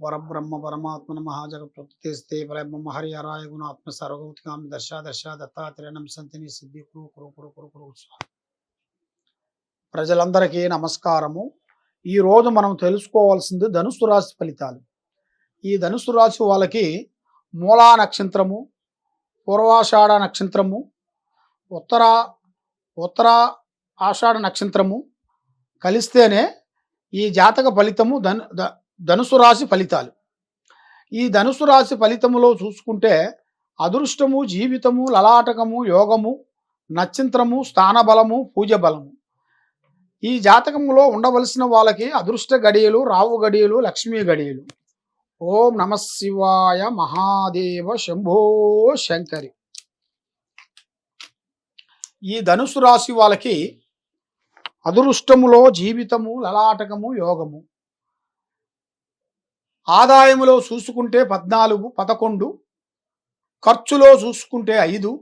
పరబ్రహ్మ పరమాత్మన మహాజగత్తే పరబ్రహ్మ హరిహరాయ గుణాత్మ సర్వభౌతికామి దశ దశ దత్తాత్రేయం సంతిని సిద్ధి కురు కురు కురు కురు కురు స్వామి. ప్రజలందరికీ నమస్కారము. ఈరోజు మనం తెలుసుకోవాల్సింది ధనుస్సు రాశి ఫలితాలు. ఈ ధనుస్సు రాశి వాళ్ళకి మూలా నక్షత్రము, పూర్వాషాఢ నక్షత్రము, ఉత్తర ఆషాఢ నక్షత్రము కలిస్తేనే ఈ జాతక ఫలితము ధనుసు రాశి ఫలితాలు. ఈ ధనుసు రాశి ఫలితములో చూసుకుంటే అదృష్టము, జీవితము, లలాటకము, యోగము, నక్షత్రము, స్థానబలము, పూజ బలము. ఈ జాతకములో ఉండవలసిన వాళ్ళకి అదృష్ట గడియలు, రావు గడియలు, లక్ష్మీ గడియలు. ఓం నమ శివాయ, మహాదేవ శంభో శంకరి. ఈ ధనుసు రాశి వాళ్ళకి అదృష్టములో జీవితము, లలాటకము, యోగము. ఆదాయములో చూసుకుంటే 14, 11, ఖర్చులో చూసుకుంటే 5,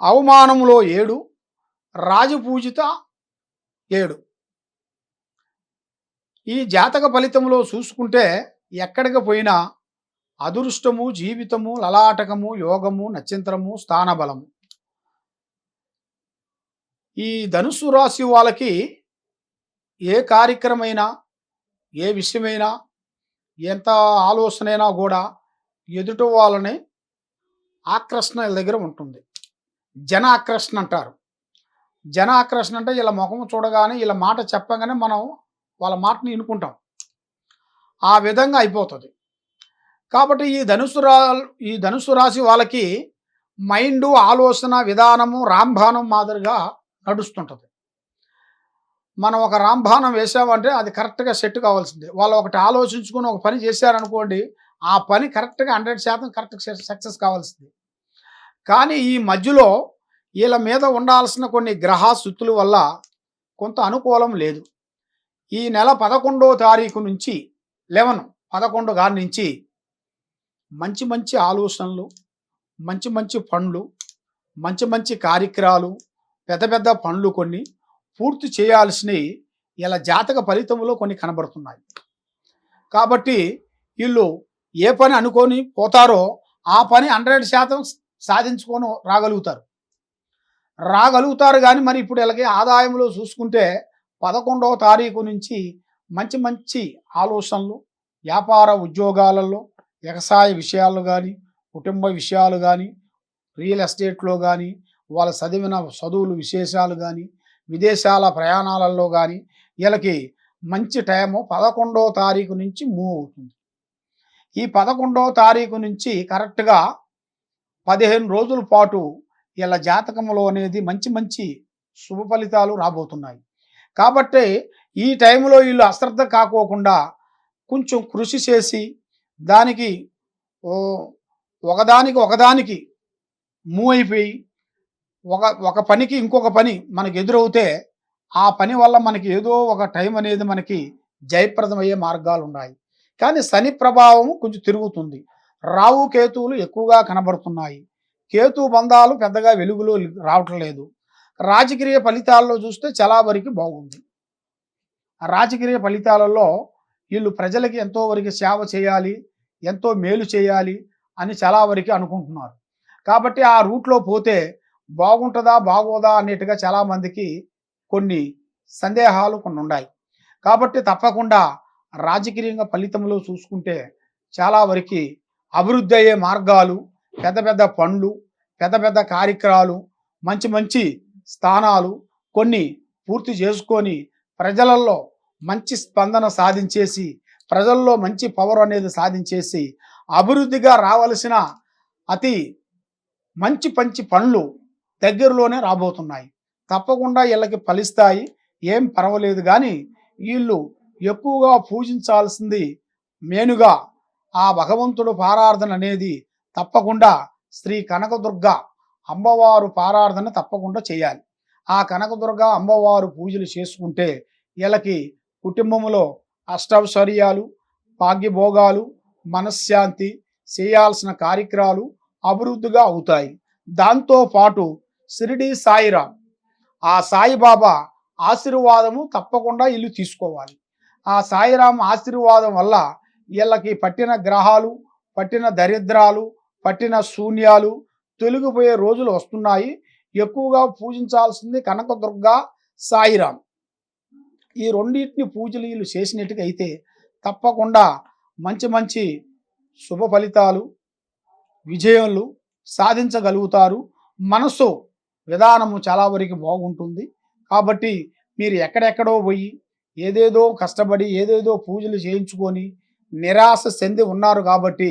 అవమానములో 7, రాజపూజిత 7. ఈ జాతక ఫలితంలో చూసుకుంటే ఎక్కడికి పోయినా అదృష్టము, జీవితము, లలాటకము, యోగము, నక్షత్రము, స్థానబలము. ఈ ధనుసు రాశి వాళ్ళకి ఏ కార్యక్రమైనా, ఏ విషయమైనా, ఎంత ఆలోచనైనా కూడా ఎదుటి వాళ్ళని ఆకర్షణ దగ్గర ఉంటుంది. జన ఆకర్షణ అంటారు. జన ఆకర్షణ అంటే వీళ్ళ ముఖం చూడగానే, వీళ్ళ మాట చెప్పగానే మనం వాళ్ళ మాటని వినుకుంటాం. ఆ విధంగా అయిపోతుంది. కాబట్టి ఈ ధనుసు రాశి వాళ్ళకి మైండు, ఆలోచన విధానము రాంబాణం మాదిరిగా నడుస్తుంటుంది. మనం ఒక రాంబాణం వేసామంటే అది కరెక్ట్గా సెట్ కావాల్సిందే. వాళ్ళు ఒకటి ఆలోచించుకుని ఒక పని చేశారనుకోండి, ఆ పని కరెక్ట్గా 100% కరెక్ట్గా సక్సెస్ కావాల్సింది. కానీ ఈ మధ్యలో వీళ్ళ మీద ఉండాల్సిన కొన్ని గ్రహ స్థితుల వల్ల కొంత అనుకూలం లేదు. ఈ నెల 11వ తారీఖు నుంచి 11 గారి నుంచి మంచి మంచి ఆలోచనలు, మంచి మంచి పనులు, మంచి మంచి కార్యక్రమాలు, పెద్ద పెద్ద పనులు కొన్ని పూర్తి చేయాల్సినవి ఇలా జాతక ఫలితంలో కొన్ని కనబడుతున్నాయి. కాబట్టి వీళ్ళు ఏ పని అనుకొని పోతారో ఆ పని 100% సాధించుకొని రాగలుగుతారు. కానీ మరి ఇప్పుడు వీళ్ళకి ఆదాయంలో చూసుకుంటే 11వ తారీఖు నుంచి మంచి మంచి ఆలోచనలు, వ్యాపార ఉద్యోగాలలో, వ్యవసాయ విషయాలు కానీ, కుటుంబ విషయాలు కానీ, రియల్ ఎస్టేట్లో కానీ, వాళ్ళ చదివిన చదువులు విశేషాలు కానీ, విదేశాల ప్రయాణాలలో కానీ వీళ్ళకి మంచి టైము 11వ తారీఖు నుంచి మూవ్ అవుతుంది. ఈ 11వ తారీఖు నుంచి కరెక్ట్గా 15 రోజుల పాటు వీళ్ళ జాతకంలో అనేది మంచి మంచి శుభ ఫలితాలు రాబోతున్నాయి. కాబట్టి ఈ టైంలో వీళ్ళు అశ్రద్ధ కాకోకుండా కొంచెం కృషి చేసి దానికి ఒకదానికి మూవ్ అయిపోయి ఒక పనికి ఇంకొక పని మనకి ఎదురవుతే ఆ పని వల్ల మనకి ఏదో ఒక టైం అనేది మనకి జయప్రదమయ్యే మార్గాలు ఉన్నాయి. కానీ శని ప్రభావం కొంచెం తిరుగుతుంది. రావు కేతువులు ఎక్కువగా కనబడుతున్నాయి. కేతు బంధాలు పెద్దగా వెలుగులో రావటం లేదు. రాజకీయ ఫలితాల్లో చూస్తే చాలా వరకు బాగుంది. రాజకీయ ఫలితాలలో వీళ్ళు ప్రజలకి ఎంతో వరకు సేవ చేయాలి, ఎంతో మేలు చేయాలి అని చాలా వరకు అనుకుంటున్నారు. కాబట్టి ఆ రూట్లో పోతే బాగుంటుందా బాగోదా అన్నట్టుగా చాలామందికి కొన్ని సందేహాలు కొన్ని ఉన్నాయి. కాబట్టి తప్పకుండా రాజకీయంగా ఫలితంలో చూసుకుంటే చాలా వరకు అభివృద్ధి అయ్యే మార్గాలు, పెద్ద పెద్ద పనులు, పెద్ద పెద్ద కార్యక్రమాలు, మంచి మంచి స్థానాలు కొన్ని పూర్తి చేసుకొని ప్రజలలో మంచి స్పందన సాధించేసి, ప్రజల్లో మంచి పవర్ అనేది సాధించేసి అభివృద్ధిగా రావలసిన అతి మంచి పనులు దగ్గరలోనే రాబోతున్నాయి. తప్పకుండా వీళ్ళకి ఫలిస్తాయి, ఏం పర్వాలేదు. కానీ వీళ్ళు ఎక్కువగా పూజించాల్సింది మేనుగా ఆ భగవంతుడు పారార్థన అనేది తప్పకుండా శ్రీ కనకదుర్గ అమ్మవారు పారార్థన తప్పకుండా చేయాలి. ఆ కనకదుర్గ అమ్మవారు పూజలు చేసుకుంటే వీళ్ళకి కుటుంబంలో అష్టైశ్వర్యాలు, భాగ్యభోగాలు, మనశ్శాంతి, చేయాల్సిన కార్యక్రమాలు అభివృద్ధిగా అవుతాయి. దాంతోపాటు షిరిడి సాయిరాం, ఆ సాయిబాబా ఆశీర్వాదము తప్పకుండా వీళ్ళు తీసుకోవాలి. ఆ సాయిరాం ఆశీర్వాదం వల్ల వీళ్ళకి పట్టిన గ్రహాలు, పట్టిన దరిద్రాలు, పట్టిన శూన్యాలు తొలగిపోయే రోజులు వస్తున్నాయి. ఎక్కువగా పూజించాల్సింది కనకదుర్గ, సాయిరాం. ఈ రెండింటిని పూజలు వీళ్ళు చేసినట్టుగైతే తప్పకుండా మంచి మంచి శుభ ఫలితాలు, విజయాలు సాధించగలుగుతారు. మనసు విధానము చాలా వరకు బాగుంటుంది. కాబట్టి మీరు ఎక్కడెక్కడో పోయి ఏదేదో కష్టపడి ఏదేదో పూజలు చేయించుకొని నిరాశ చెంది ఉన్నారు. కాబట్టి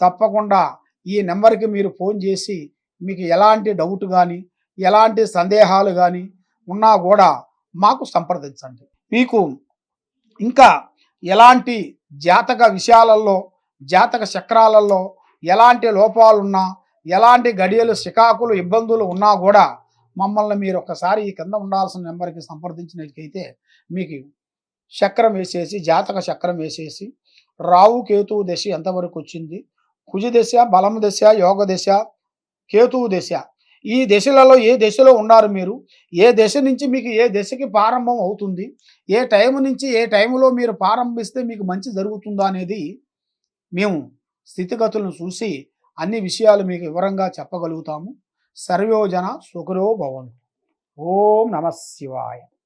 తప్పకుండా ఈ నెంబర్కి మీరు ఫోన్ చేసి మీకు ఎలాంటి డౌట్ కానీ ఎలాంటి సందేహాలు కానీ ఉన్నా కూడా మాకు సంప్రదించండి. మీకు ఇంకా ఎలాంటి జాతక విషయాలలో, జాతక చక్రాలలో ఎలాంటి లోపాలున్నా, ఎలాంటి గడియలు సికాకులు ఇబ్బందులు ఉన్నా కూడా మమ్మల్ని మీరు ఒకసారి ఈ కింద ఉండాల్సిన నెంబర్కి సంప్రదించినట్లయితే మీకు చక్రం వేసేసి, జాతక చక్రం వేసేసి రావు కేతువు దశ ఎంతవరకు వచ్చింది, కుజ దశ, బలం దశ, యోగ దశ, కేతువు దశ, ఈ దశలలో ఏ దశలో ఉన్నారు మీరు, ఏ దశ నుంచి మీకు ఏ దశకి ప్రారంభం అవుతుంది, ఏ టైం నుంచి ఏ టైంలో మీరు ప్రారంభిస్తే మీకు మంచి జరుగుతుందా అనేది మేము స్థితిగతులను చూసి అన్ని విషయాలు మీకు వివరంగా చెప్పగలుగుతాము. సర్వోజన సుఖరో భవంతు. ఓం నమ శివాయ.